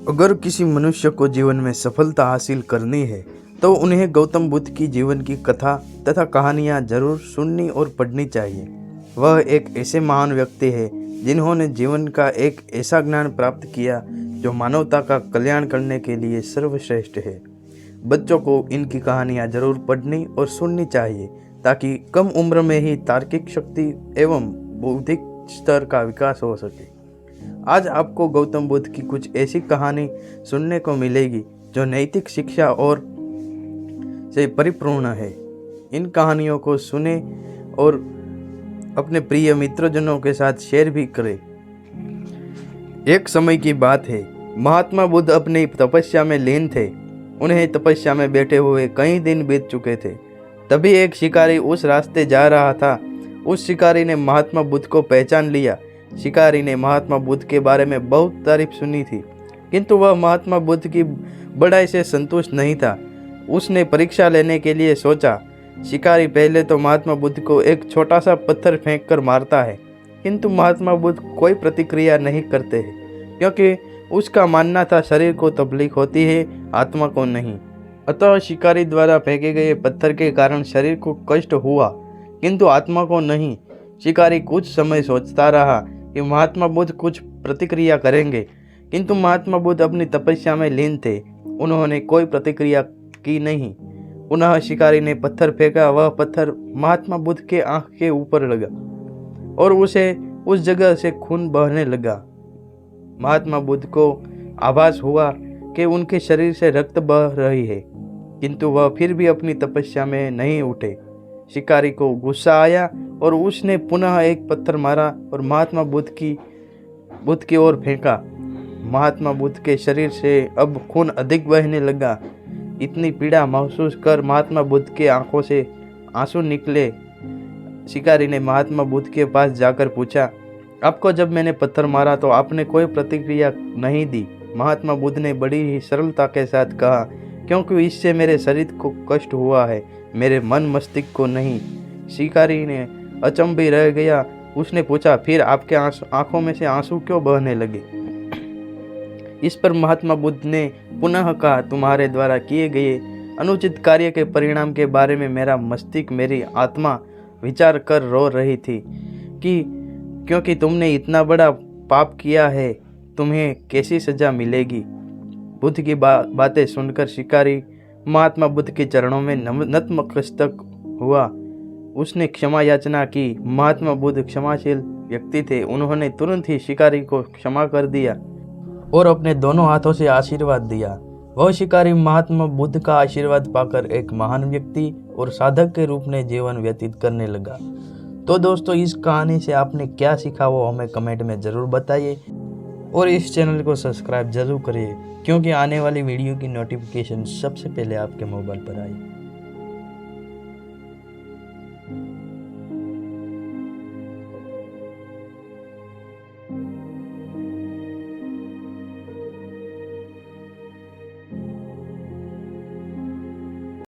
अगर किसी मनुष्य को जीवन में सफलता हासिल करनी है तो उन्हें गौतम बुद्ध की जीवन की कथा तथा कहानियाँ जरूर सुननी और पढ़नी चाहिए। वह एक ऐसे महान व्यक्ति है जिन्होंने जीवन का एक ऐसा ज्ञान प्राप्त किया जो मानवता का कल्याण करने के लिए सर्वश्रेष्ठ है। बच्चों को इनकी कहानियाँ जरूर पढ़नी और सुननी चाहिए ताकि कम उम्र में ही तार्किक शक्ति एवं बौद्धिक स्तर का विकास हो सके। आज आपको गौतम बुद्ध की कुछ ऐसी कहानी सुनने को मिलेगी जो नैतिक शिक्षा और से परिपूर्ण है। इन कहानियों को सुने और अपने प्रिय मित्रजनों के साथ शेयर भी करें। एक समय की बात है, महात्मा बुद्ध अपनी तपस्या में लीन थे। उन्हें तपस्या में बैठे हुए कई दिन बीत चुके थे। तभी एक शिकारी उस रास्ते जा रहा था। उस शिकारी ने महात्मा बुद्ध को पहचान लिया। शिकारी ने महात्मा बुद्ध के बारे में बहुत तारीफ सुनी थी, किंतु वह महात्मा बुद्ध की बड़ाई से संतुष्ट नहीं था। उसने परीक्षा लेने के लिए सोचा। शिकारी पहले तो महात्मा बुद्ध को एक छोटा सा पत्थर फेंक कर मारता है, किंतु महात्मा बुद्ध कोई प्रतिक्रिया नहीं करते हैं, क्योंकि उसका मानना था शरीर को तकलीफ होती है, आत्मा को नहीं। अतः शिकारी द्वारा फेंके गए पत्थर के कारण शरीर को कष्ट हुआ, किंतु आत्मा को नहीं। शिकारी कुछ समय सोचता रहा कि महात्मा बुद्ध कुछ प्रतिक्रिया करेंगे, किंतु महात्मा बुद्ध अपनी तपस्या में लीन थे। उन्होंने कोई प्रतिक्रिया की नहीं। पुनः शिकारी ने पत्थर फेंका। वह पत्थर महात्मा बुद्ध के आंख के ऊपर लगा और उसे उस जगह से खून बहने लगा। महात्मा बुद्ध को आभास हुआ कि उनके शरीर से रक्त बह रही है, किंतु वह फिर भी अपनी तपस्या में नहीं उठे। शिकारी को गुस्सा आया और उसने पुनः एक पत्थर मारा और महात्मा बुद्ध की ओर फेंका। महात्मा बुद्ध के शरीर से अब खून अधिक बहने लगा। इतनी पीड़ा महसूस कर महात्मा बुद्ध के आंखों से आंसू निकले। शिकारी ने महात्मा बुद्ध के पास जाकर पूछा, आपको जब मैंने पत्थर मारा तो आपने कोई प्रतिक्रिया नहीं दी। महात्मा बुद्ध ने बड़ी ही सरलता के साथ कहा, क्योंकि इससे मेरे शरीर को कष्ट हुआ है, मेरे मन मस्तिष्क को नहीं। शिकारी ने अचंभित रह गया। उसने पूछा, फिर आपके आंखों में से आंसू क्यों बहने लगे? इस पर महात्मा बुद्ध ने पुनः कहा, तुम्हारे द्वारा किए गए अनुचित कार्य के परिणाम के बारे में मेरा मस्तिष्क, मेरी आत्मा विचार कर रो रही थी कि क्योंकि तुमने इतना बड़ा पाप किया है, तुम्हें कैसी सजा मिलेगी। बुद्ध की बातें सुनकर शिकारी महात्मा बुद्ध के चरणों में नतमस्तक हुआ। उसने क्षमा याचना की। महात्मा बुद्ध क्षमाशील व्यक्ति थे। उन्होंने तुरंत ही शिकारी को क्षमा कर दिया और अपने दोनों हाथों से आशीर्वाद दिया। वह शिकारी महात्मा बुद्ध का आशीर्वाद पाकर एक महान व्यक्ति और साधक के रूप में जीवन व्यतीत करने लगा। तो दोस्तों, इस कहानी से आपने क्या सीखा वो हमें कमेंट में ज़रूर बताइए और इस चैनल को सब्सक्राइब जरूर करिए, क्योंकि आने वाली वीडियो की नोटिफिकेशन सबसे पहले आपके मोबाइल पर आए।